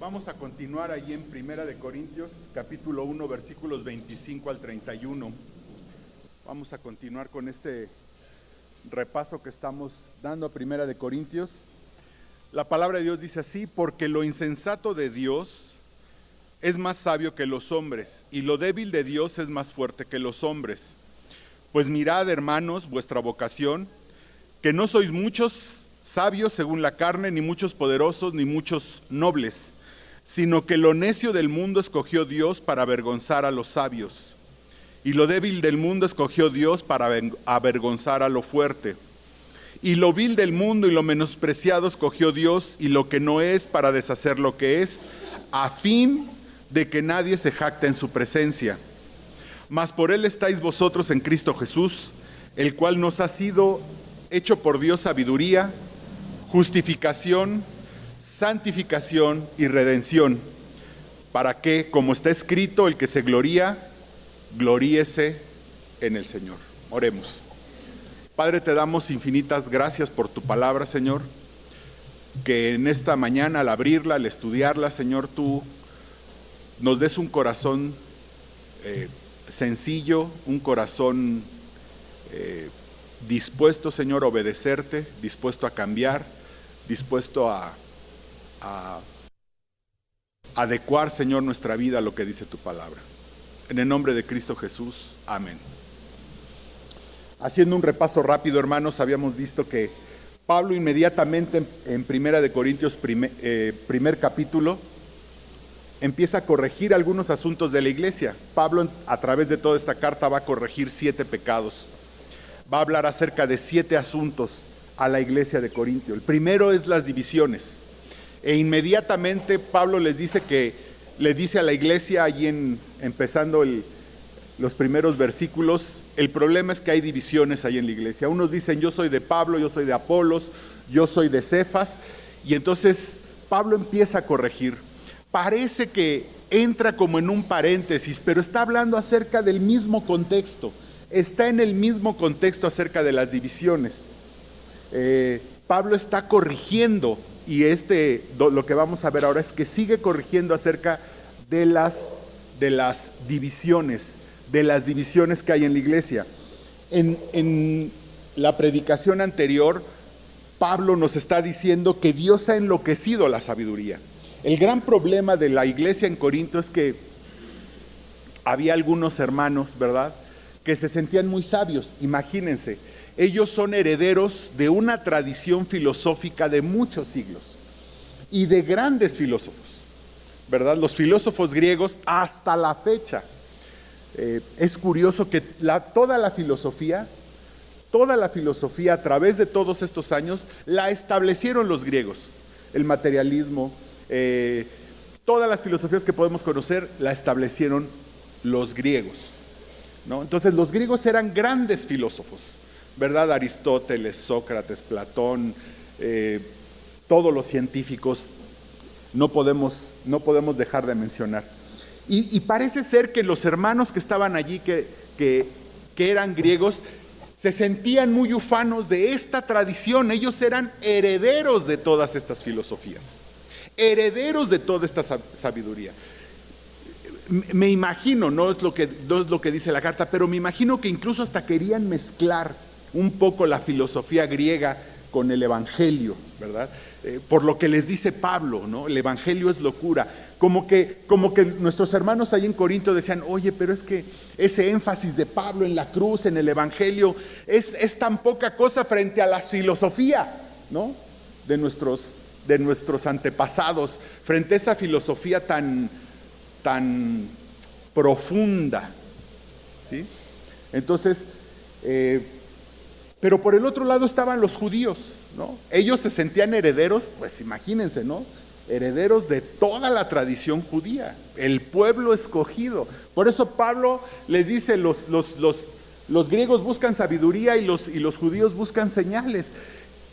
Vamos a continuar ahí en Primera de Corintios, capítulo 1, versículos 25 al 31. Vamos a continuar con este repaso que estamos dando a Primera de Corintios. La palabra de Dios dice así: porque lo insensato de Dios es más sabio que los hombres, y lo débil de Dios es más fuerte que los hombres. Pues mirad, hermanos, vuestra vocación, que no sois muchos sabios según la carne, ni muchos poderosos, ni muchos nobles, sino que lo necio del mundo escogió Dios para avergonzar a los sabios, y lo débil del mundo escogió Dios para avergonzar a lo fuerte. Y lo vil del mundo y lo menospreciado escogió Dios, y lo que no es para deshacer lo que es, a fin de que nadie se jacte en su presencia. Mas por él estáis vosotros en Cristo Jesús, el cual nos ha sido hecho por Dios sabiduría, justificación, santificación y redención, para que, como está escrito, el que se gloría, gloríese en el Señor. Oremos. Padre, te damos infinitas gracias por tu palabra, Señor, que en esta mañana, al abrirla, al estudiarla, Señor, tú nos des un corazón sencillo, un corazón dispuesto, Señor, a obedecerte, dispuesto a cambiar, dispuesto a adecuar, Señor, nuestra vida a lo que dice tu palabra. En el nombre de Cristo Jesús, amén. Haciendo un repaso rápido, hermanos, habíamos visto que Pablo inmediatamente en Primera de Corintios, primer capítulo, empieza a corregir algunos asuntos de la iglesia. Pablo, a través de toda esta carta, va a corregir 7 pecados. Va a hablar acerca de 7 asuntos a la iglesia de Corintio. El primero es las divisiones. E inmediatamente Pablo le dice a la iglesia, allí empezando los primeros versículos, el problema es que hay divisiones ahí en la iglesia. Unos dicen: yo soy de Pablo, yo soy de Apolos, yo soy de Cefas. Y entonces Pablo empieza a corregir. Parece que entra como en un paréntesis, pero está hablando acerca del mismo contexto. Está en el mismo contexto acerca de las divisiones. Pablo está corrigiendo, y lo que vamos a ver ahora es que sigue corrigiendo acerca de las divisiones, que hay en la iglesia. En la predicación anterior, Pablo nos está diciendo que Dios ha enloquecido la sabiduría. El gran problema de la iglesia en Corinto es que había algunos hermanos, ¿verdad?, que se sentían muy sabios. Imagínense, ellos son herederos de una tradición filosófica de muchos siglos y de grandes filósofos, ¿verdad? Los filósofos griegos hasta la fecha. Es curioso que toda la filosofía a través de todos estos años la establecieron los griegos. El materialismo, todas las filosofías que podemos conocer la establecieron los griegos, ¿no? Entonces los griegos eran grandes filósofos, ¿verdad? Aristóteles, Sócrates, Platón, todos los científicos, no podemos dejar de mencionar. Y parece ser que los hermanos que estaban allí, que eran griegos, se sentían muy ufanos de esta tradición. Ellos eran herederos de todas estas filosofías, herederos de toda esta sabiduría. Me imagino, no es lo que dice la carta, pero me imagino que incluso hasta querían mezclar un poco la filosofía griega con el evangelio, ¿verdad? Por lo que les dice Pablo, ¿no? El evangelio es locura. Como que nuestros hermanos ahí en Corinto decían: oye, pero es que ese énfasis de Pablo en la cruz, en el evangelio, es tan poca cosa frente a la filosofía, ¿no?, de nuestros antepasados, frente a esa filosofía tan profunda, ¿sí? Entonces, pero por el otro lado estaban los judíos, ¿no? Ellos se sentían herederos, pues imagínense, ¿no?, herederos de toda la tradición judía, el pueblo escogido. Por eso Pablo les dice: los griegos buscan sabiduría y los judíos buscan señales.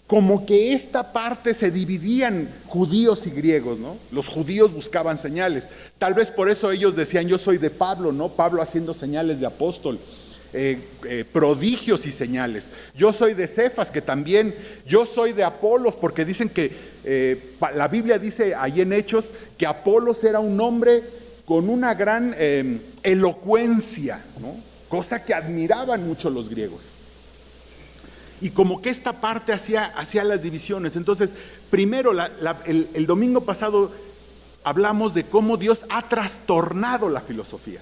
Como que esta parte se dividían judíos y griegos, ¿no? Los judíos buscaban señales. Tal vez por eso ellos decían: yo soy de Pablo, ¿no? Pablo haciendo señales de apóstol. prodigios y señales. Yo soy de Cefas, que también, yo soy de Apolos, porque dicen que la Biblia dice ahí en Hechos que Apolos era un hombre con una gran elocuencia, ¿no? Cosa que admiraban mucho los griegos. Y como que esta parte hacía las divisiones. Entonces, primero, el domingo pasado hablamos de cómo Dios ha trastornado la filosofía,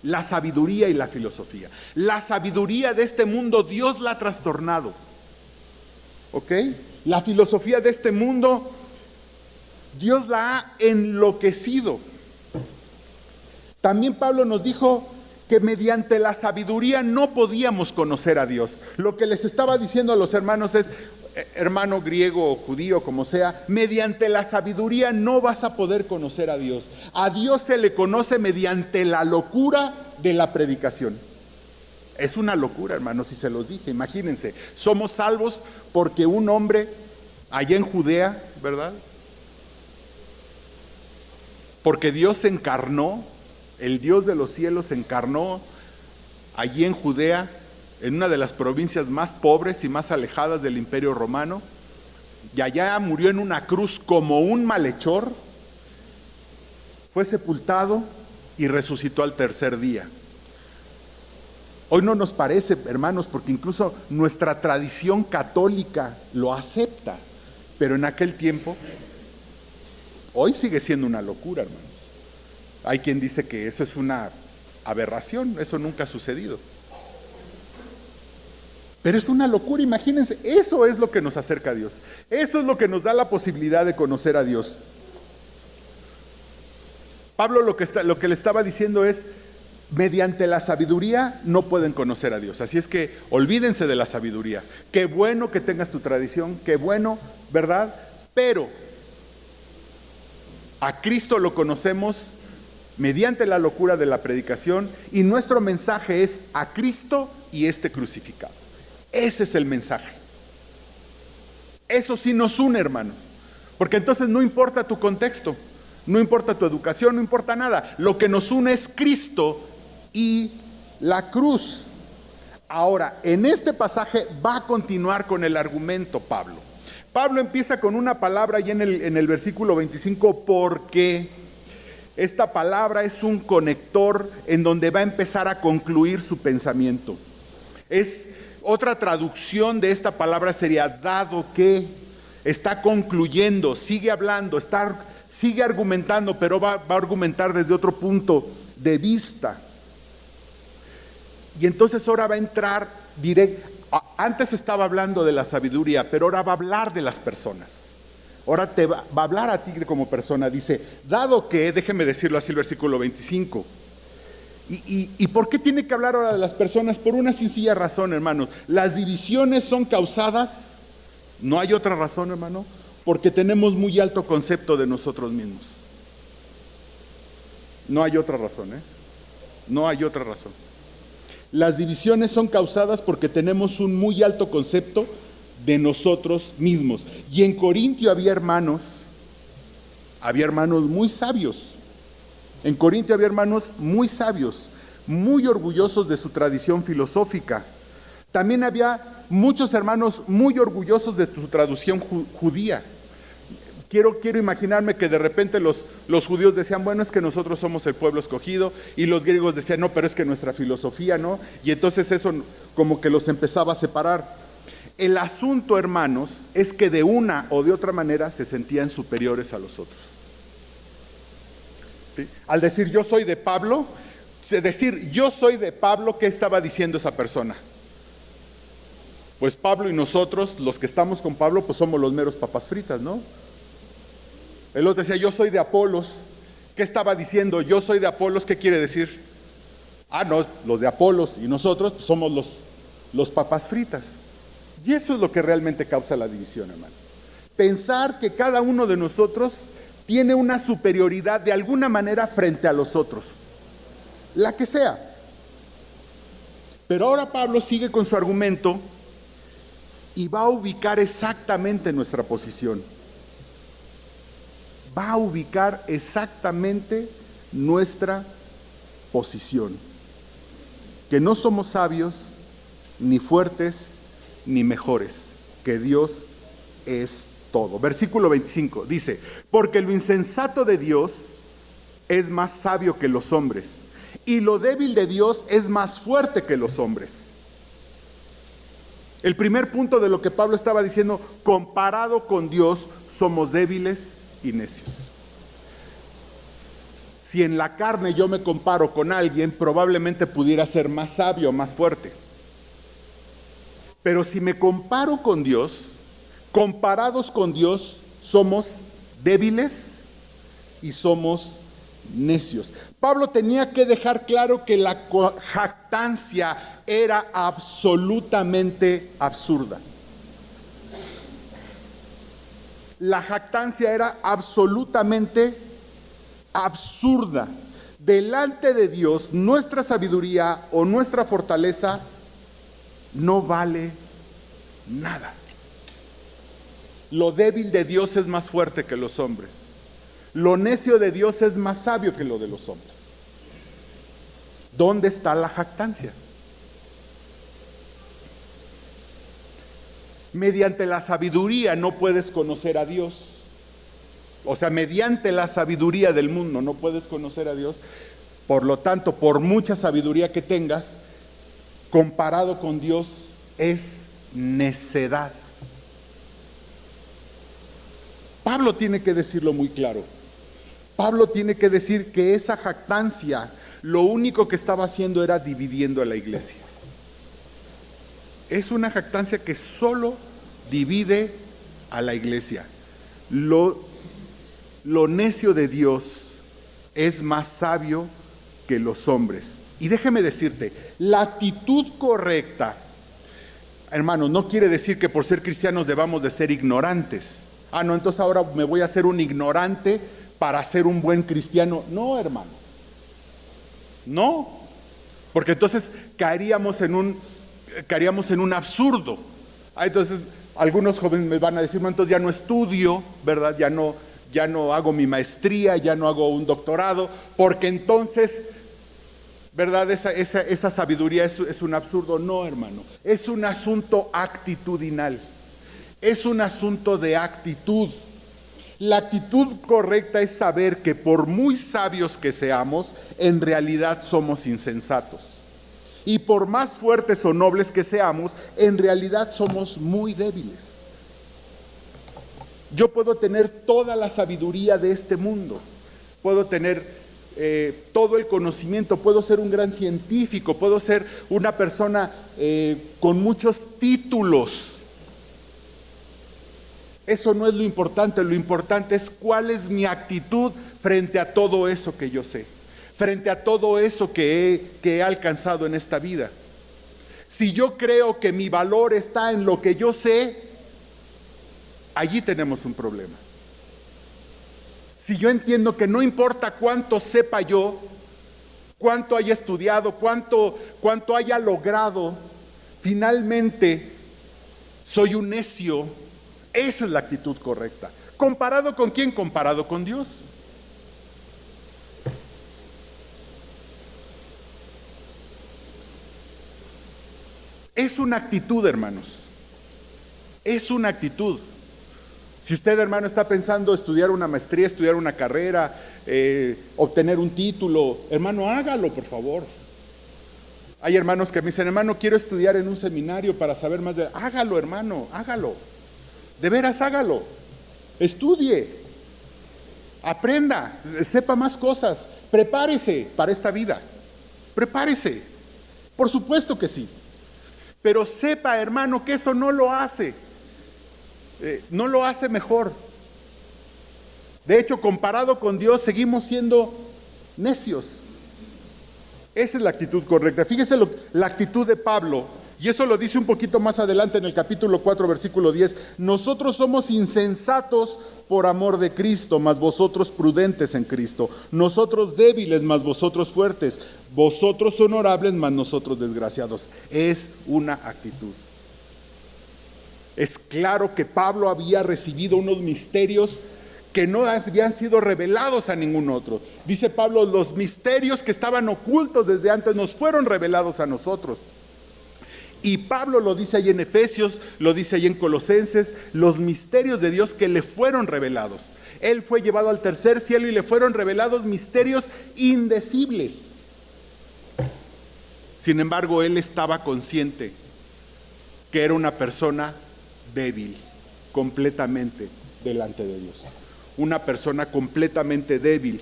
la sabiduría y la filosofía. La sabiduría de este mundo, Dios la ha trastornado. ¿Ok? La filosofía de este mundo, Dios la ha enloquecido. También Pablo nos dijo que mediante la sabiduría no podíamos conocer a Dios. Lo que les estaba diciendo a los hermanos es, hermano griego o judío, como sea, mediante la sabiduría no vas a poder conocer a Dios. A Dios se le conoce mediante la locura de la predicación. Es una locura, hermanos, si se los dije. Imagínense, somos salvos porque un hombre allá en Judea, ¿verdad? Porque Dios se encarnó, el Dios de los cielos se encarnó allí en Judea, en una de las provincias más pobres y más alejadas del Imperio Romano, y allá murió en una cruz como un malhechor, fue sepultado y resucitó al tercer día. Hoy no nos parece, hermanos, porque incluso nuestra tradición católica lo acepta, pero en aquel tiempo, hoy sigue siendo una locura, hermanos. Hay quien dice que eso es una aberración, eso nunca ha sucedido. Pero es una locura, imagínense, eso es lo que nos acerca a Dios. Eso es lo que nos da la posibilidad de conocer a Dios. Pablo lo que le estaba diciendo es, mediante la sabiduría no pueden conocer a Dios. Así es que olvídense de la sabiduría. Qué bueno que tengas tu tradición, qué bueno, ¿verdad? Pero a Cristo lo conocemos mediante la locura de la predicación, y nuestro mensaje es a Cristo y este crucificado. Ese es el mensaje. Eso sí nos une, hermano, porque entonces no importa tu contexto, no importa tu educación, no importa nada. Lo que nos une es Cristo y la cruz. Ahora, en este pasaje va a continuar con el argumento Pablo. Pablo empieza con una palabra y en el versículo 25, porque esta palabra es un conector en donde va a empezar a concluir su pensamiento. Es otra traducción de esta palabra sería dado que, está concluyendo, sigue hablando, sigue argumentando, pero va a argumentar desde otro punto de vista. Y entonces ahora va a entrar directo. Antes estaba hablando de la sabiduría, pero ahora va a hablar de las personas. Ahora te va a hablar a ti como persona. Dice, dado que, déjeme decirlo así el versículo 25. ¿Y por qué tiene que hablar ahora de las personas? Por una sencilla razón, hermanos. Las divisiones son causadas, no hay otra razón, hermano, porque tenemos muy alto concepto de nosotros mismos. No hay otra razón, No hay otra razón. Las divisiones son causadas porque tenemos un muy alto concepto de nosotros mismos. Y en Corintio había hermanos muy sabios. En Corintio había hermanos muy sabios, muy orgullosos de su tradición filosófica. También había muchos hermanos muy orgullosos de su tradición judía. Quiero imaginarme que de repente los judíos decían, bueno, es que nosotros somos el pueblo escogido, y los griegos decían, no, pero es que nuestra filosofía, ¿no? Y entonces eso como que los empezaba a separar. El asunto, hermanos, es que de una o de otra manera se sentían superiores a los otros. ¿Sí? Al decir yo soy de Pablo, ¿qué estaba diciendo esa persona? Pues Pablo y nosotros, los que estamos con Pablo, pues somos los meros papas fritas, ¿no? El otro decía, yo soy de Apolos. ¿Qué estaba diciendo? Yo soy de Apolos, ¿qué quiere decir? Ah, no, los de Apolos y nosotros pues somos los papas fritas. Y eso es lo que realmente causa la división, hermano. Pensar que cada uno de nosotros tiene una superioridad de alguna manera frente a los otros, la que sea. Pero ahora Pablo sigue con su argumento y va a ubicar exactamente nuestra posición. Va a ubicar exactamente nuestra posición. que no somos sabios, ni fuertes, ni mejores, que Dios es todo. Versículo 25 dice: porque lo insensato de Dios es más sabio que los hombres, y lo débil de Dios es más fuerte que los hombres. El primer punto de lo que Pablo estaba diciendo: comparado con Dios somos débiles y necios. Si en la carne yo me comparo con alguien, probablemente pudiera ser más sabio, más fuerte. Pero si me comparo con Dios, comparados con Dios, somos débiles y somos necios. Pablo tenía que dejar claro que la jactancia era absolutamente absurda. La jactancia era absolutamente absurda. Delante de Dios, nuestra sabiduría o nuestra fortaleza no vale nada. Lo débil de Dios es más fuerte que los hombres. Lo necio de Dios es más sabio que lo de los hombres. ¿Dónde está la jactancia? Mediante la sabiduría no puedes conocer a Dios. O sea, mediante la sabiduría del mundo no puedes conocer a Dios. Por lo tanto, por mucha sabiduría que tengas, comparado con Dios es necedad. Pablo tiene que decirlo muy claro. Pablo tiene que decir que esa jactancia, lo único que estaba haciendo era dividiendo a la iglesia. Es una jactancia que solo divide a la iglesia. Lo necio de Dios es más sabio que los hombres. Y déjeme decirte, la actitud correcta, hermanos, no quiere decir que por ser cristianos debamos de ser ignorantes. No, entonces ahora me voy a hacer un ignorante para ser un buen cristiano. No, hermano. No. Porque entonces caeríamos en un absurdo. Entonces algunos jóvenes me van a decir: no, entonces ya no estudio, ¿verdad? Ya no hago mi maestría, ya no hago un doctorado, porque entonces, ¿verdad? Esa sabiduría es un absurdo. No, hermano. Es un asunto actitudinal. Es un asunto de actitud. La actitud correcta es saber que por muy sabios que seamos, en realidad somos insensatos. Y por más fuertes o nobles que seamos, en realidad somos muy débiles. Yo puedo tener toda la sabiduría de este mundo, puedo tener todo el conocimiento, puedo ser un gran científico, puedo ser una persona con muchos títulos. Eso no es lo importante es cuál es mi actitud frente a todo eso que yo sé, frente a todo eso que he alcanzado en esta vida. Si yo creo que mi valor está en lo que yo sé, allí tenemos un problema. Si yo entiendo que no importa cuánto sepa yo, cuánto haya estudiado, cuánto haya logrado, finalmente soy un necio. Esa es la actitud correcta. ¿Comparado con quién? Comparado con Dios. Es una actitud, hermanos. Es una actitud. Si usted, hermano, está pensando estudiar una maestría, estudiar una carrera, obtener un título, hermano, hágalo, por favor. Hay hermanos que me dicen: hermano, quiero estudiar en un seminario para saber más de... Hágalo, hermano, hágalo. De veras, hágalo. Estudie. Aprenda. Sepa más cosas. Prepárese para esta vida. Prepárese. Por supuesto que sí. Pero sepa, hermano, que eso no lo hace. No lo hace mejor. De hecho, comparado con Dios, seguimos siendo necios. Esa es la actitud correcta. Fíjese la actitud de Pablo. Y eso lo dice un poquito más adelante en el capítulo 4, versículo 10. Nosotros somos insensatos por amor de Cristo, mas vosotros prudentes en Cristo. Nosotros débiles, mas vosotros fuertes. Vosotros honorables, mas nosotros desgraciados. Es una actitud. Es claro que Pablo había recibido unos misterios que no habían sido revelados a ningún otro. Dice Pablo, los misterios que estaban ocultos desde antes nos fueron revelados a nosotros. Y Pablo lo dice ahí en Efesios, lo dice ahí en Colosenses, los misterios de Dios que le fueron revelados. Él fue llevado al tercer cielo y le fueron revelados misterios indecibles. Sin embargo, él estaba consciente que era una persona débil, completamente delante de Dios. Una persona completamente débil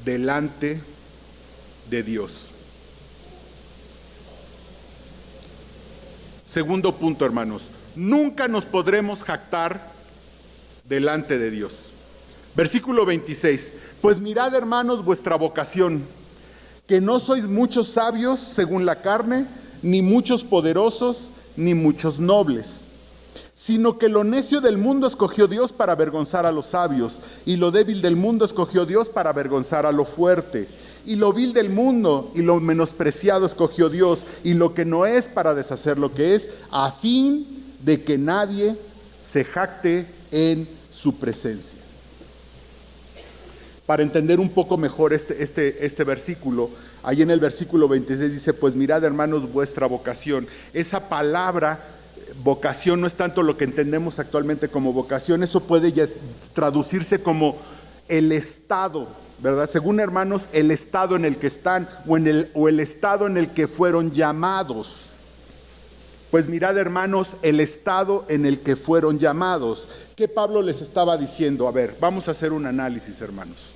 delante de Dios. Segundo punto, hermanos, nunca nos podremos jactar delante de Dios. Versículo 26, pues mirad, hermanos, vuestra vocación, que no sois muchos sabios según la carne, ni muchos poderosos, ni muchos nobles, sino que lo necio del mundo escogió Dios para avergonzar a los sabios, y lo débil del mundo escogió Dios para avergonzar a lo fuerte. Y lo vil del mundo y lo menospreciado escogió Dios, y lo que no es para deshacer lo que es, a fin de que nadie se jacte en su presencia. Para entender un poco mejor este versículo, ahí en el versículo 26 dice, pues mirad, hermanos, vuestra vocación. Esa palabra, vocación, no es tanto lo que entendemos actualmente como vocación, eso puede ya traducirse como el estado, ¿verdad? Según, hermanos, el estado en el que están o el estado en el que fueron llamados. Pues mirad, hermanos, el estado en el que fueron llamados. ¿Qué Pablo les estaba diciendo? A ver, vamos a hacer un análisis, hermanos.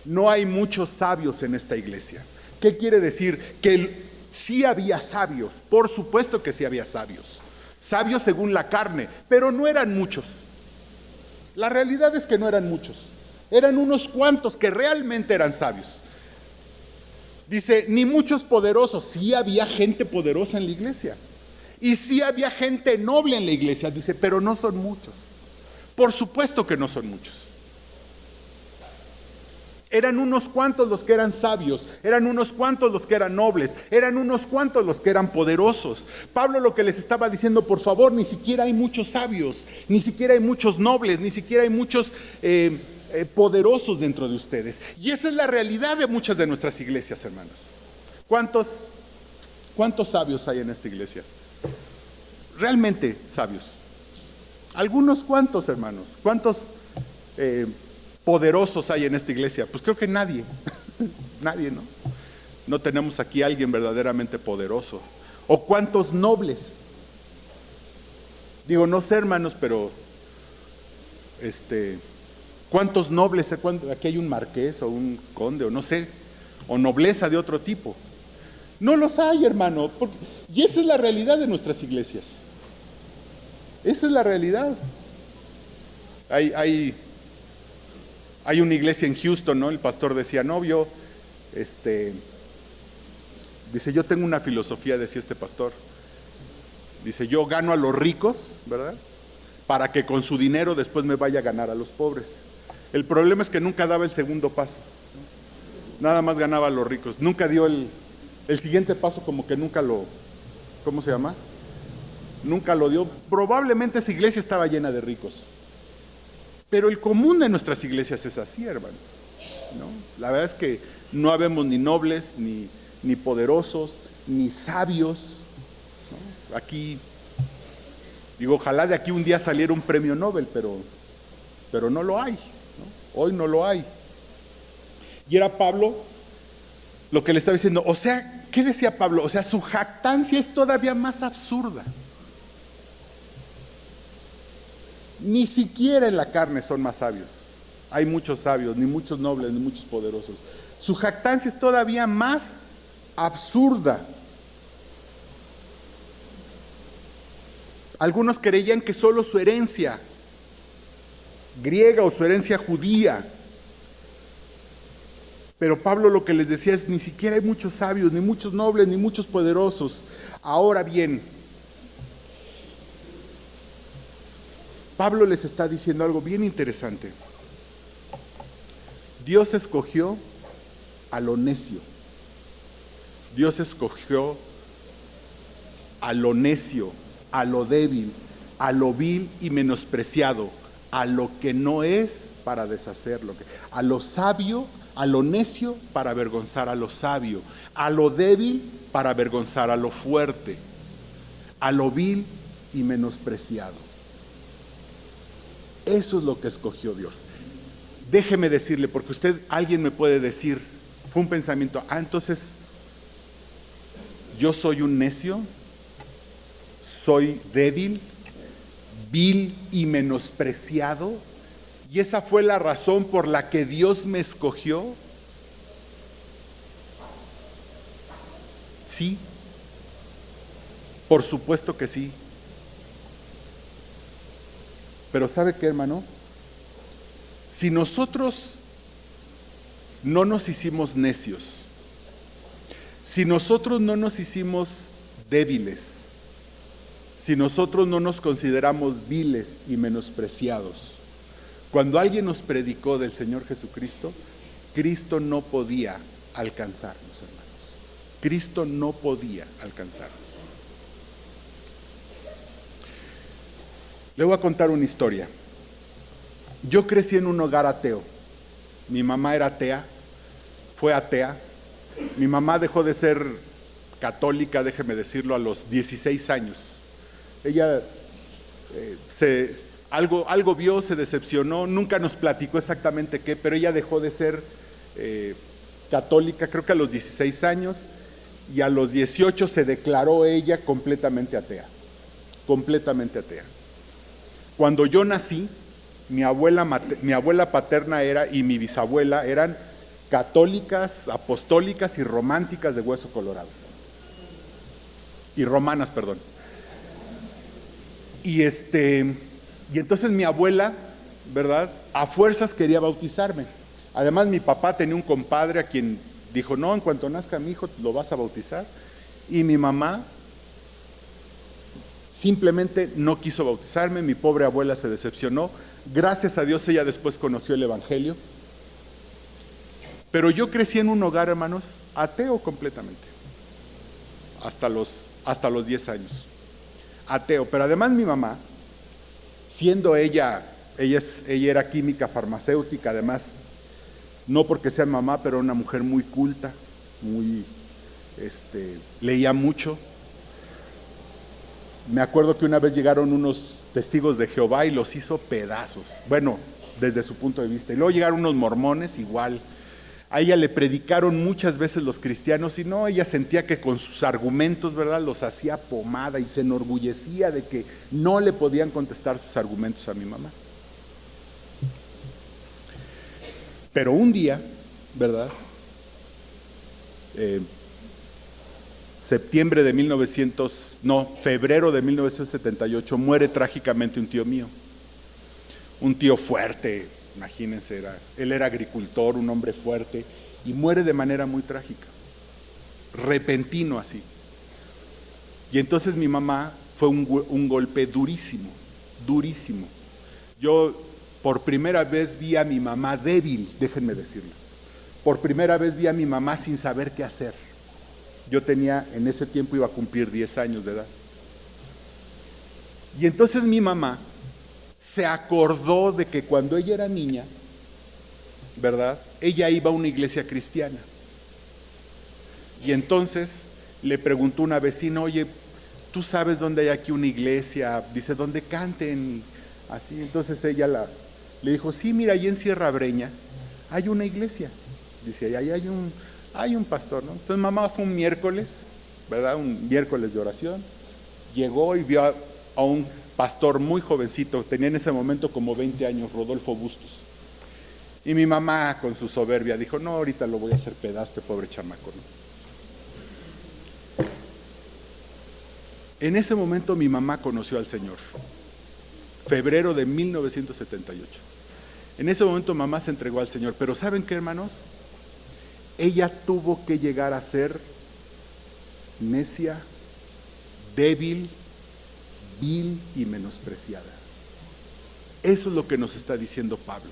No hay muchos sabios en esta iglesia. ¿Qué quiere decir? Que sí había sabios, por supuesto que sí había sabios. Sabios según la carne, pero no eran muchos. La realidad es que no eran muchos. Eran unos cuantos que realmente eran sabios. Dice, ni muchos poderosos. Sí había gente poderosa en la iglesia. Y sí había gente noble en la iglesia. Dice, pero no son muchos. Por supuesto que no son muchos. Eran unos cuantos los que eran sabios, eran unos cuantos los que eran nobles, eran unos cuantos los que eran poderosos. Pablo lo que les estaba diciendo, por favor, ni siquiera hay muchos sabios, ni siquiera hay muchos nobles, ni siquiera hay muchos poderosos dentro de ustedes. Y esa es la realidad de muchas de nuestras iglesias, hermanos. ¿Cuántos sabios hay en esta iglesia? Realmente sabios. Algunos cuantos, hermanos. ¿Cuántos poderosos hay en esta iglesia? Pues creo que nadie. Nadie, ¿no? No tenemos aquí a alguien verdaderamente poderoso. ¿O cuántos nobles? Digo, no sé, hermanos, pero ¿cuántos nobles? Aquí hay un marqués o un conde o no sé, o nobleza de otro tipo. No los hay, hermano, y esa es la realidad de nuestras iglesias. Esa es la realidad. Hay una iglesia en Houston, ¿no? El pastor decía, novio, dice, yo tengo una filosofía, decía este pastor. Dice, yo gano a los ricos, ¿verdad? Para que con su dinero después me vaya a ganar a los pobres. El problema es que nunca daba el segundo paso, ¿no? Nada más ganaba a los ricos. Nunca dio el siguiente paso, como que nunca lo, ¿cómo se llama? Nunca lo dio. Probablemente esa iglesia estaba llena de ricos. Pero el común de nuestras iglesias es así, hermanos, ¿no? La verdad es que no habemos ni nobles, ni poderosos, ni sabios, ¿no? Aquí, digo, ojalá de aquí un día saliera un premio Nobel, pero no lo hay, ¿no? Hoy no lo hay. Y era Pablo lo que le estaba diciendo. O sea, ¿qué decía Pablo? O sea, su jactancia es todavía más absurda. Ni siquiera en la carne son más sabios. Hay muchos sabios, ni muchos nobles, ni muchos poderosos. Su jactancia es todavía más absurda. Algunos creían que solo su herencia griega o su herencia judía. Pero Pablo lo que les decía es, ni siquiera hay muchos sabios, ni muchos nobles, ni muchos poderosos. Ahora bien, Pablo les está diciendo algo bien interesante. Dios escogió a lo necio. Dios escogió a lo necio, a lo débil, a lo vil y menospreciado, a lo que no es para deshacerlo, a lo sabio, a lo necio para avergonzar a lo sabio, a lo débil para avergonzar a lo fuerte, a lo vil y menospreciado. Eso es lo que escogió Dios. Déjeme decirle, porque alguien me puede decir, fue un pensamiento, entonces yo soy un necio, soy débil, vil y menospreciado, y esa fue la razón por la que Dios me escogió. Sí, por supuesto que sí. Pero ¿sabe qué, hermano? Si nosotros no nos hicimos necios, si nosotros no nos hicimos débiles, si nosotros no nos consideramos viles y menospreciados, cuando alguien nos predicó del Señor Jesucristo, Cristo no podía alcanzarnos, hermanos. Cristo no podía alcanzarnos. Le voy a contar una historia. Yo crecí en un hogar ateo. Mi mamá era atea, fue atea. Mi mamá dejó de ser católica, déjeme decirlo, a los 16 años. Ella algo vio, se decepcionó, nunca nos platicó exactamente qué, pero ella dejó de ser católica, creo que a los 16 años, y a los 18 se declaró ella completamente atea, completamente atea. Cuando yo nací, mi abuela paterna y mi bisabuela eran católicas, apostólicas y románticas de hueso colorado. Y romanas, perdón. Y entonces mi abuela, ¿verdad?, a fuerzas quería bautizarme. Además mi papá tenía un compadre a quien dijo, no, en cuanto nazca mi hijo lo vas a bautizar. Y mi mamá simplemente no quiso bautizarme, mi pobre abuela se decepcionó. Gracias a Dios ella después conoció el Evangelio. Pero yo crecí en un hogar, hermanos, ateo completamente, hasta los 10 años. Ateo, pero además mi mamá, siendo ella era química farmacéutica, además, no porque sea mamá, pero una mujer muy culta, leía mucho. Me acuerdo que una vez llegaron unos testigos de Jehová y los hizo pedazos, bueno, desde su punto de vista. Y luego llegaron unos mormones, igual. A ella le predicaron muchas veces los cristianos y no, ella sentía que con sus argumentos, ¿verdad?, los hacía pomada y se enorgullecía de que no le podían contestar sus argumentos a mi mamá. Pero un día, ¿verdad?, febrero de 1978, muere trágicamente un tío mío. Un tío fuerte, imagínense, él era agricultor, un hombre fuerte, y muere de manera muy trágica, repentino así. Y entonces mi mamá fue un golpe durísimo, durísimo. Yo por primera vez vi a mi mamá débil, déjenme decirlo. Por primera vez vi a mi mamá sin saber qué hacer. Yo en ese tiempo iba a cumplir 10 años de edad. Y entonces mi mamá se acordó de que cuando ella era niña, ¿verdad?, ella iba a una iglesia cristiana. Y entonces le preguntó una vecina, oye, ¿tú sabes dónde hay aquí una iglesia? Dice, ¿dónde canten? Así, entonces ella le dijo, sí, mira, ahí en Sierra Breña hay una iglesia. Dice, ahí hay un pastor, ¿no? Entonces mamá fue un miércoles, ¿verdad?, un miércoles de oración, llegó y vio a un pastor muy jovencito, tenía en ese momento como 20 años, Rodolfo Bustos. Y mi mamá con su soberbia dijo, no, ahorita lo voy a hacer pedazo, pobre chamaco, ¿no? En ese momento mi mamá conoció al Señor, febrero de 1978. En ese momento mamá se entregó al Señor, pero ¿saben qué, hermanos? Ella tuvo que llegar a ser necia, débil, vil y menospreciada. Eso es lo que nos está diciendo Pablo.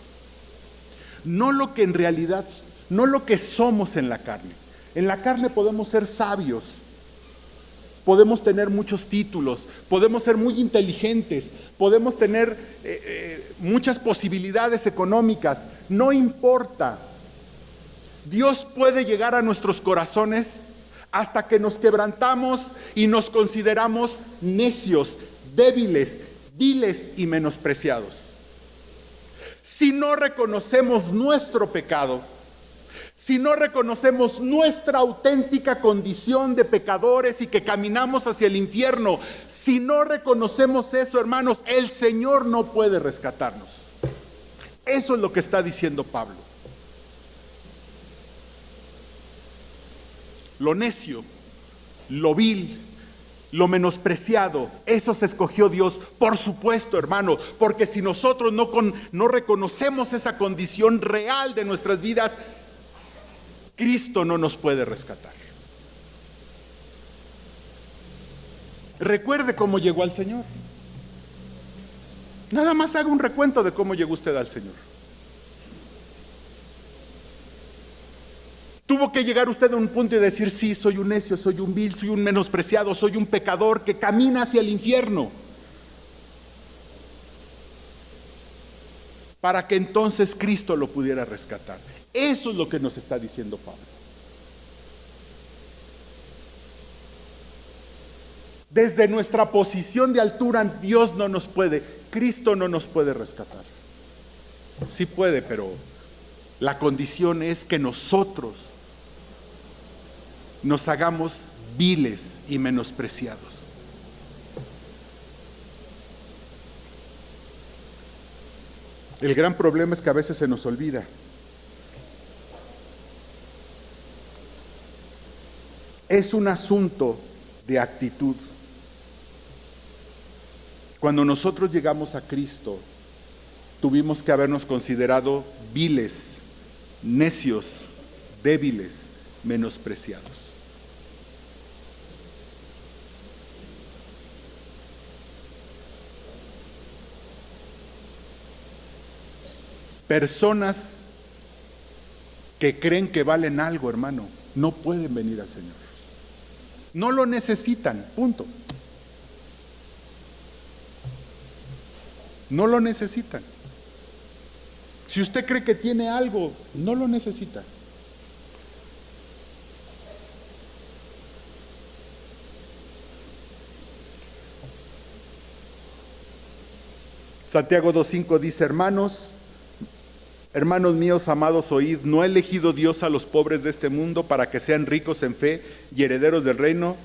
No lo que en realidad, no lo que somos en la carne. En la carne podemos ser sabios, Podemos tener muchos títulos, podemos ser muy inteligentes, podemos tener muchas posibilidades económicas, no importa. Dios puede llegar a nuestros corazones hasta que nos quebrantamos y nos consideramos necios, débiles, viles y menospreciados. Si no reconocemos nuestro pecado, si no reconocemos nuestra auténtica condición de pecadores y que caminamos hacia el infierno, si no reconocemos eso, hermanos, el Señor no puede rescatarnos. Eso es lo que está diciendo Pablo. Lo necio, lo vil, lo menospreciado, eso se escogió Dios, por supuesto, hermano, porque si nosotros no reconocemos esa condición real de nuestras vidas, Cristo no nos puede rescatar. Recuerde cómo llegó al Señor. Nada más haga un recuento de cómo llegó usted al Señor. Tuvo que llegar usted a un punto y decir: sí, soy un necio, soy un vil, soy un menospreciado, soy un pecador que camina hacia el infierno. Para que entonces Cristo lo pudiera rescatar. Eso es lo que nos está diciendo Pablo. Desde nuestra posición de altura, Dios no nos puede, Cristo no nos puede rescatar. Sí puede, pero la condición es que nosotros nos hagamos viles y menospreciados. El gran problema es que a veces se nos olvida. Es un asunto de actitud. Cuando nosotros llegamos a Cristo, tuvimos que habernos considerado viles, necios, débiles, menospreciados. Personas que creen que valen algo, hermano, no pueden venir al Señor. No lo necesitan, punto. No lo necesitan. Si usted cree que tiene algo, no lo necesita. Santiago 2:5 dice: hermanos míos amados, oíd, ¿no ha elegido Dios a los pobres de este mundo para que sean ricos en fe y herederos del reino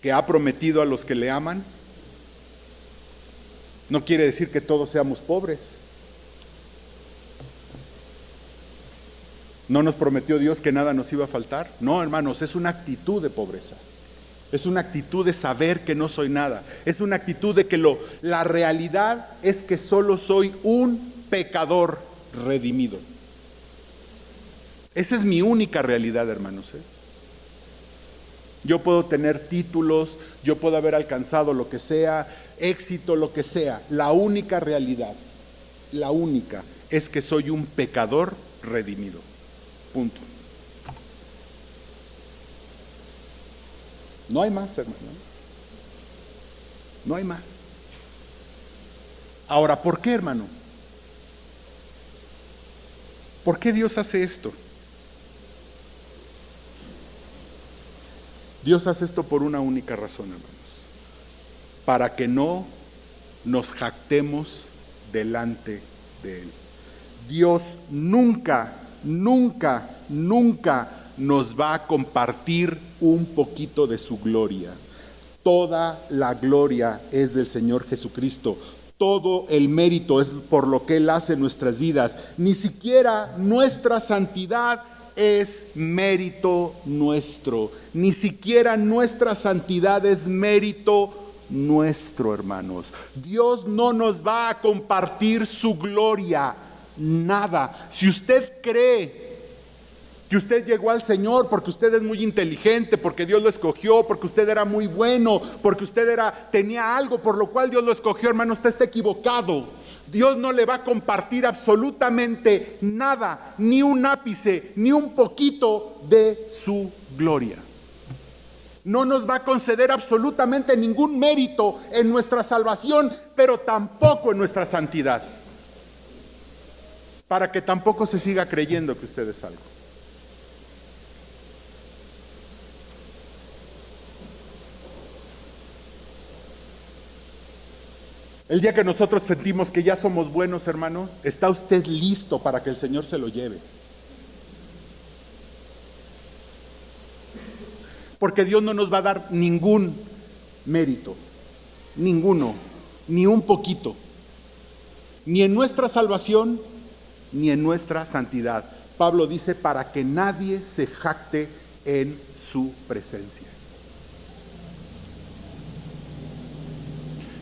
que ha prometido a los que le aman? No quiere decir que todos seamos pobres. ¿No nos prometió Dios que nada nos iba a faltar? No, hermanos, es una actitud de pobreza. Es una actitud de saber que no soy nada. Es una actitud de que la realidad es que solo soy un pecador redimido. Esa es mi única realidad, hermanos. Yo puedo tener títulos, yo puedo haber alcanzado lo que sea, éxito, lo que sea. La única realidad, la única, es que soy un pecador redimido. Punto. No hay más, hermano. No hay más. Ahora, ¿por qué, hermano? ¿Por qué Dios hace esto? Dios hace esto por una única razón, hermanos. Para que no nos jactemos delante de Él. Dios nunca nos va a compartir un poquito de su gloria. Toda la gloria es del Señor Jesucristo. Todo el mérito es por lo que Él hace en nuestras vidas. Ni siquiera nuestra santidad es mérito nuestro. Ni siquiera nuestra santidad es mérito nuestro, hermanos. Dios no nos va a compartir su gloria. Nada. Si usted cree que usted llegó al Señor porque usted es muy inteligente, porque Dios lo escogió, porque usted era muy bueno, porque usted tenía algo por lo cual Dios lo escogió, hermano, usted está equivocado. Dios no le va a compartir absolutamente nada, ni un ápice, ni un poquito de su gloria. No nos va a conceder absolutamente ningún mérito en nuestra salvación, pero tampoco en nuestra santidad. Para que tampoco se siga creyendo que usted es algo. El día que nosotros sentimos que ya somos buenos, hermano, ¿está usted listo para que el Señor se lo lleve? Porque Dios no nos va a dar ningún mérito, ninguno, ni un poquito, ni en nuestra salvación, ni en nuestra santidad. Pablo dice, para que nadie se jacte en su presencia.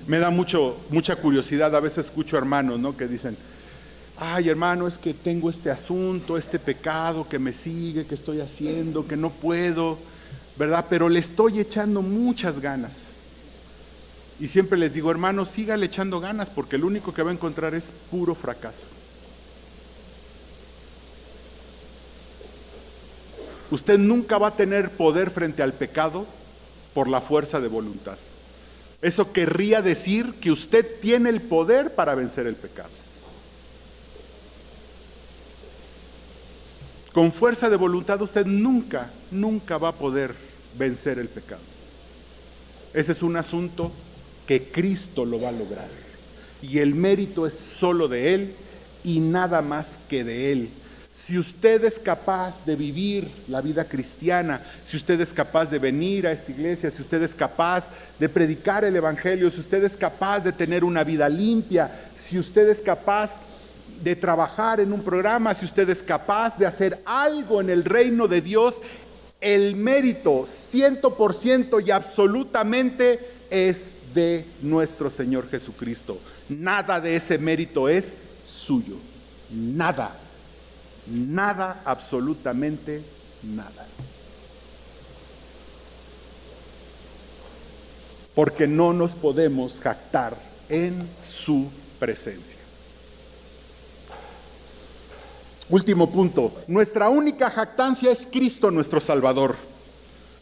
Me da mucha curiosidad, a veces escucho hermanos, ¿no?, que dicen, ay, hermano, es que tengo este asunto, este pecado que me sigue, que estoy haciendo, que no puedo, ¿verdad? Pero le estoy echando muchas ganas. Y siempre les digo, hermano, sígale echando ganas, porque lo único que va a encontrar es puro fracaso. Usted nunca va a tener poder frente al pecado por la fuerza de voluntad. Eso querría decir que usted tiene el poder para vencer el pecado. Con fuerza de voluntad usted nunca va a poder vencer el pecado. Ese es un asunto que Cristo lo va a lograr. Y el mérito es solo de Él y nada más que de Él. Si usted es capaz de vivir la vida cristiana, si usted es capaz de venir a esta iglesia, si usted es capaz de predicar el evangelio, si usted es capaz de tener una vida limpia, si usted es capaz de trabajar en un programa, si usted es capaz de hacer algo en el reino de Dios, el mérito 100% y absolutamente es de nuestro Señor Jesucristo. Nada de ese mérito es suyo. Nada. Nada, absolutamente nada. Porque no nos podemos jactar en su presencia. Último punto, nuestra única jactancia es Cristo nuestro Salvador.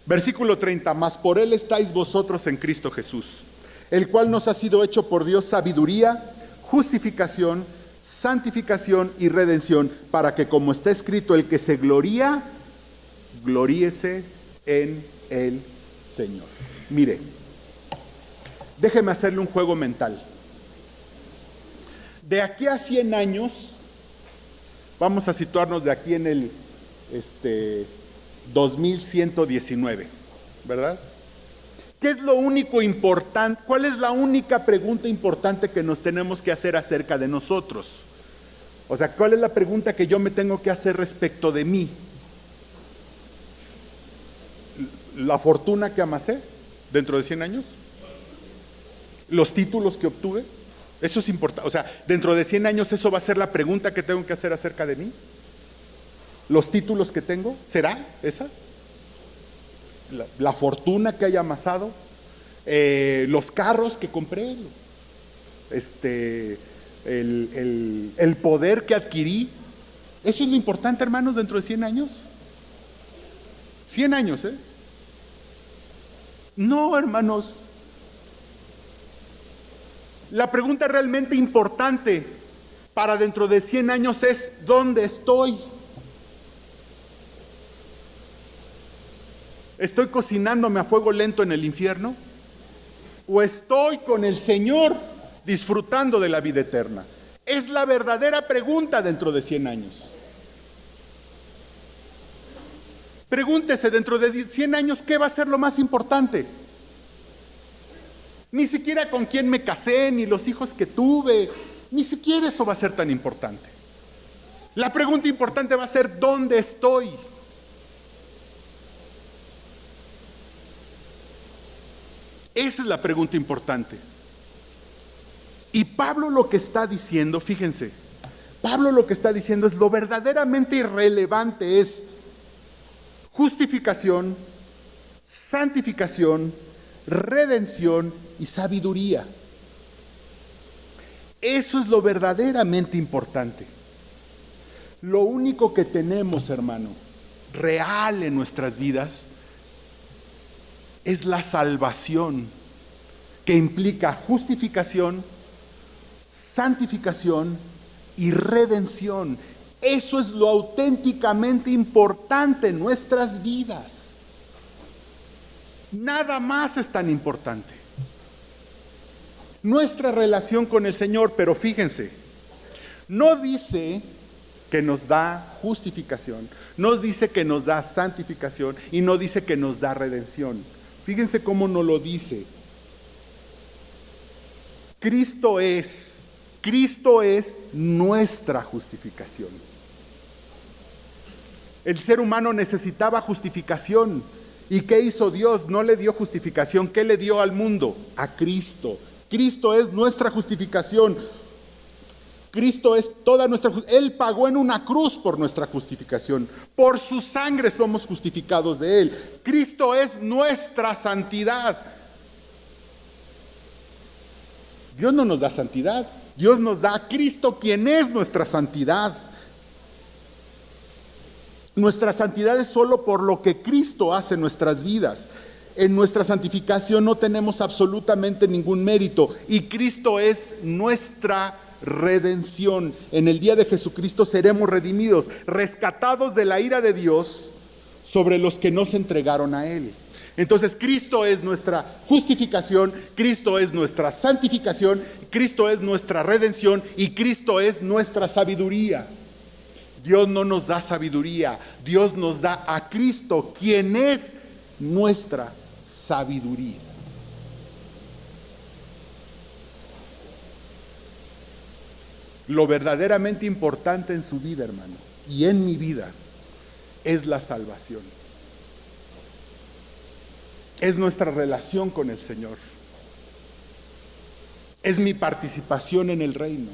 Versículo 30, mas por Él estáis vosotros en Cristo Jesús, el cual nos ha sido hecho por Dios sabiduría, justificación, santificación y redención, para que, como está escrito, el que se gloría, gloríese en el Señor. Mire, déjeme hacerle un juego mental. De aquí a 100 años, vamos a situarnos de aquí en el 2119, ¿verdad? ¿Qué es lo único importante? ¿Cuál es la única pregunta importante que nos tenemos que hacer acerca de nosotros? O sea, ¿cuál es la pregunta que yo me tengo que hacer respecto de mí? ¿La fortuna que amasé dentro de 100 años? ¿Los títulos que obtuve? Eso es importante. O sea, dentro de 100 años eso va a ser la pregunta que tengo que hacer acerca de mí. ¿Los títulos que tengo? ¿Será esa? La fortuna que haya amasado, los carros que compré, el poder que adquirí. Eso es lo importante, hermanos, dentro de 100 años. 100 años, ¿eh? No, hermanos. La pregunta realmente importante para dentro de 100 años es: ¿dónde estoy? ¿Estoy cocinándome a fuego lento en el infierno? ¿O estoy con el Señor disfrutando de la vida eterna? Es la verdadera pregunta dentro de 100 años. Pregúntese dentro de 100 años, ¿qué va a ser lo más importante? Ni siquiera con quién me casé, ni los hijos que tuve, ni siquiera eso va a ser tan importante. La pregunta importante va a ser: ¿dónde estoy? Esa es la pregunta importante. Y Pablo lo que está diciendo, fíjense, Pablo lo que está diciendo es: lo verdaderamente irrelevante es justificación, santificación, redención y sabiduría. Eso es lo verdaderamente importante. Lo único que tenemos, hermano, real en nuestras vidas es la salvación, que implica justificación, santificación y redención. Eso es lo auténticamente importante en nuestras vidas. Nada más es tan importante. Nuestra relación con el Señor, pero fíjense, no dice que nos da justificación, no dice que nos da santificación y no dice que nos da redención. Fíjense cómo no lo dice. Cristo es nuestra justificación. El ser humano necesitaba justificación. ¿Y qué hizo Dios? No le dio justificación. ¿Qué le dio al mundo? A Cristo. Cristo es nuestra justificación. Cristo es toda nuestra justificación. Él pagó en una cruz por nuestra justificación. Por su sangre somos justificados de Él. Cristo es nuestra santidad. Dios no nos da santidad. Dios nos da a Cristo, quien es nuestra santidad. Nuestra santidad es solo por lo que Cristo hace en nuestras vidas. En nuestra santificación no tenemos absolutamente ningún mérito y Cristo es nuestra redención. En el día de Jesucristo seremos redimidos, rescatados de la ira de Dios sobre los que no se entregaron a Él. Entonces Cristo es nuestra justificación, Cristo es nuestra santificación, Cristo es nuestra redención y Cristo es nuestra sabiduría. Dios no nos da sabiduría, Dios nos da a Cristo, quien es nuestra sabiduría. Lo verdaderamente importante en su vida, hermano, y en mi vida, es la salvación. Es nuestra relación con el Señor. Es mi participación en el reino.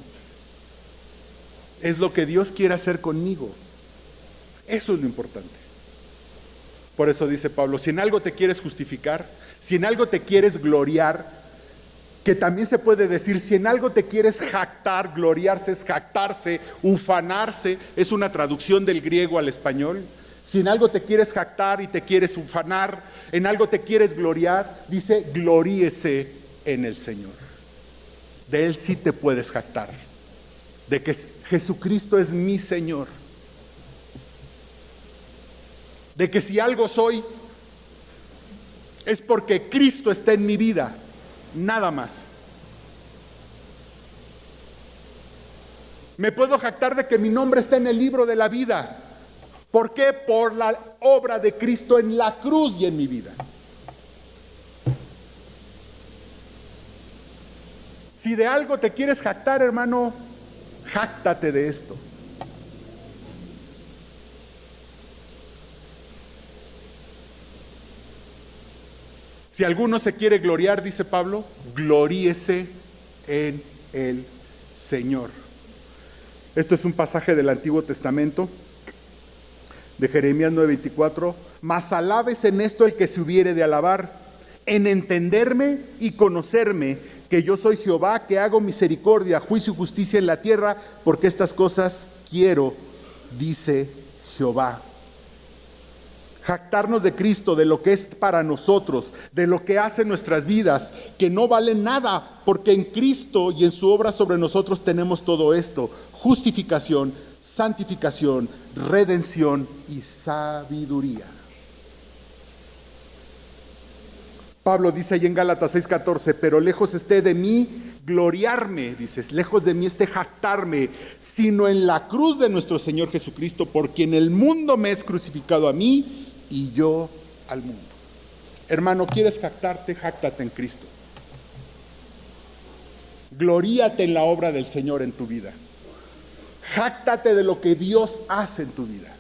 Es lo que Dios quiere hacer conmigo. Eso es lo importante. Por eso dice Pablo, si en algo te quieres justificar, si en algo te quieres gloriar, que también se puede decir, si en algo te quieres jactar, gloriarse es jactarse, ufanarse, es una traducción del griego al español. Si en algo te quieres jactar y te quieres ufanar, en algo te quieres gloriar, dice, gloríese en el Señor. De Él sí te puedes jactar, de que Jesucristo es mi Señor. De que si algo soy, es porque Cristo está en mi vida, nada más. Me puedo jactar de que mi nombre está en el libro de la vida. ¿Por qué? Por la obra de Cristo en la cruz y en mi vida. Si de algo te quieres jactar, hermano, jáctate de esto. Si alguno se quiere gloriar, dice Pablo, gloríese en el Señor. Esto es un pasaje del Antiguo Testamento, de Jeremías 9:24. Mas alabes en esto el que se hubiere de alabar, en entenderme y conocerme, que yo soy Jehová, que hago misericordia, juicio y justicia en la tierra, porque estas cosas quiero, dice Jehová. Jactarnos de Cristo, de lo que es para nosotros, de lo que hace en nuestras vidas, que no vale nada, porque en Cristo y en su obra sobre nosotros tenemos todo esto: justificación, santificación, redención y sabiduría. Pablo dice ahí en Gálatas 6:14, pero lejos esté de mí gloriarme, dices, lejos de mí esté jactarme, sino en la cruz de nuestro Señor Jesucristo, por quien el mundo me es crucificado a mí y yo al mundo. Hermano, ¿quieres jactarte? Jáctate en Cristo. Gloríate en la obra del Señor en tu vida. Jáctate de lo que Dios hace en tu vida.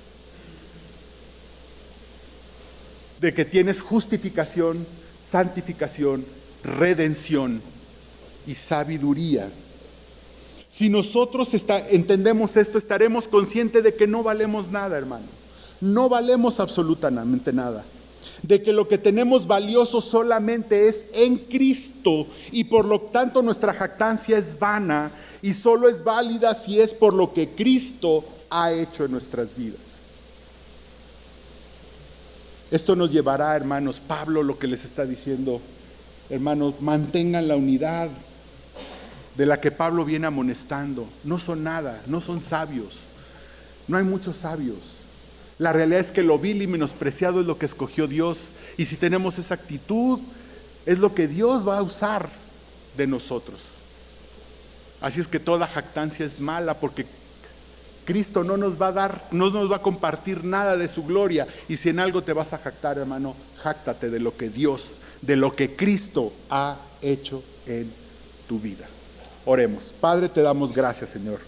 De que tienes justificación, santificación, redención y sabiduría. Si nosotros entendemos esto, estaremos conscientes de que no valemos nada, hermano. No valemos absolutamente nada. De que lo que tenemos valioso solamente es en Cristo y por lo tanto nuestra jactancia es vana y solo es válida si es por lo que Cristo ha hecho en nuestras vidas. Esto nos llevará, hermanos, Pablo lo que les está diciendo, hermanos, mantengan la unidad de la que Pablo viene amonestando. No son nada, no son sabios, no hay muchos sabios. La realidad es que lo vil y menospreciado es lo que escogió Dios, y si tenemos esa actitud, es lo que Dios va a usar de nosotros. Así es que toda jactancia es mala, porque Cristo no nos va a dar, no nos va a compartir nada de su gloria. Y si en algo te vas a jactar, hermano, jáctate de lo que Dios, de lo que Cristo ha hecho en tu vida. Oremos. Padre, te damos gracias, Señor,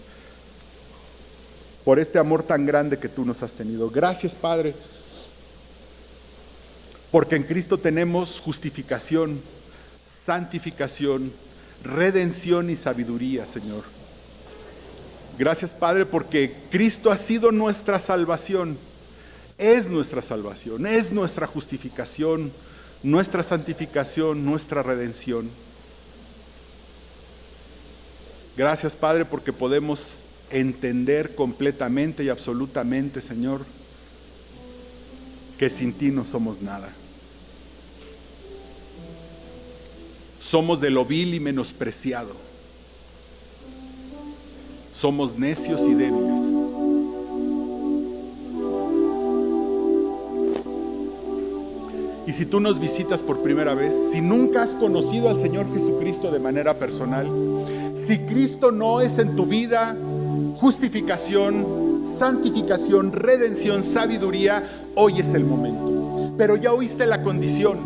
por este amor tan grande que tú nos has tenido. Gracias, Padre, porque en Cristo tenemos justificación, santificación, redención y sabiduría, Señor. Gracias, Padre, porque Cristo ha sido nuestra salvación, es nuestra salvación, es nuestra justificación, nuestra santificación, nuestra redención. Gracias, Padre, porque podemos entender completamente y absolutamente, Señor, que sin ti no somos nada. Somos de lo vil y menospreciado. Somos necios y débiles. Y si tú nos visitas por primera vez, si nunca has conocido al Señor Jesucristo de manera personal, si Cristo no es en tu vida justificación, santificación, redención, sabiduría, hoy es el momento. Pero ya oíste la condición.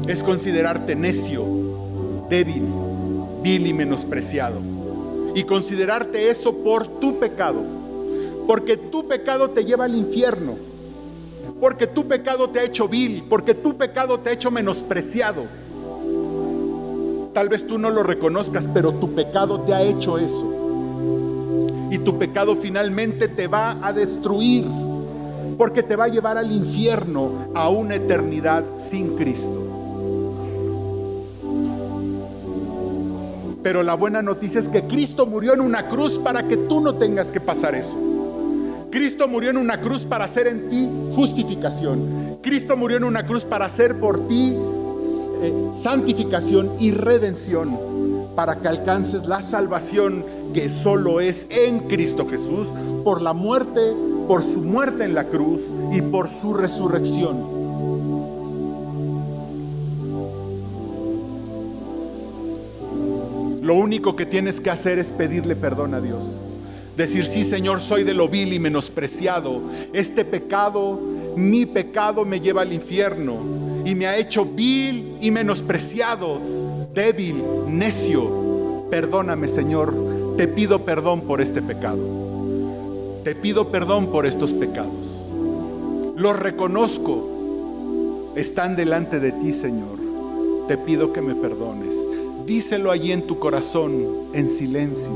Es considerarte necio, débil, vil y menospreciado. Y considerarte eso por tu pecado. Porque tu pecado te lleva al infierno. Porque tu pecado te ha hecho vil. Porque tu pecado te ha hecho menospreciado. Tal vez tú no lo reconozcas, pero tu pecado te ha hecho eso. Y tu pecado finalmente te va a destruir. Porque te va a llevar al infierno, a una eternidad sin Cristo. Pero la buena noticia es que Cristo murió en una cruz para que tú no tengas que pasar eso. Cristo murió en una cruz para hacer en ti justificación. Cristo murió en una cruz para hacer por ti santificación y redención, para que alcances la salvación que solo es en Cristo Jesús, por la muerte, por su muerte en la cruz y por su resurrección. Lo único que tienes que hacer es pedirle perdón a Dios. Decir: sí, Señor, soy de lo vil y menospreciado. Este pecado, mi pecado, me lleva al infierno y me ha hecho vil y menospreciado, débil, necio. Perdóname, Señor. Te pido perdón por este pecado. Te pido perdón por estos pecados. Los reconozco. Están delante de ti, Señor. Te pido que me perdones. Díselo allí en tu corazón, en silencio.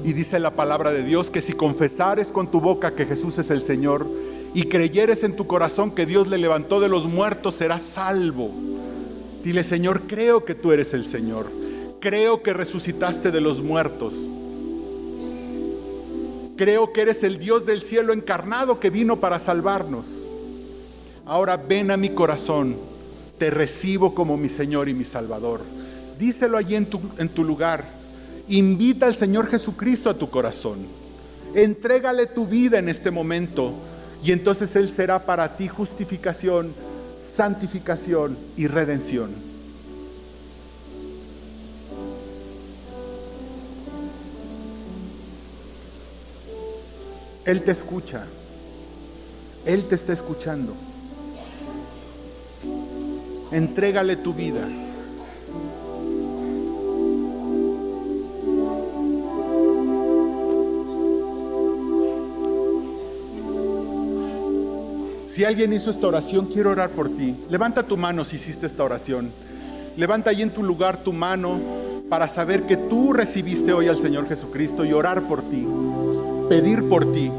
Y dice la palabra de Dios que si confesares con tu boca que Jesús es el Señor y creyeres en tu corazón que Dios le levantó de los muertos, serás salvo. Dile: Señor, creo que tú eres el Señor. Creo que resucitaste de los muertos. Creo que eres el Dios del cielo encarnado que vino para salvarnos. Ahora ven a mi corazón. Te recibo como mi Señor y mi Salvador. Díselo allí en tu lugar. Invita al Señor Jesucristo a tu corazón. Entrégale tu vida en este momento. Y entonces Él será para ti justificación, santificación y redención. Él te escucha. Él te está escuchando. Entrégale tu vida. Si alguien hizo esta oración, quiero orar por ti. Levanta tu mano si hiciste esta oración. Levanta ahí en tu lugar tu mano para saber que tú recibiste hoy al Señor Jesucristo y orar por ti, pedir por ti.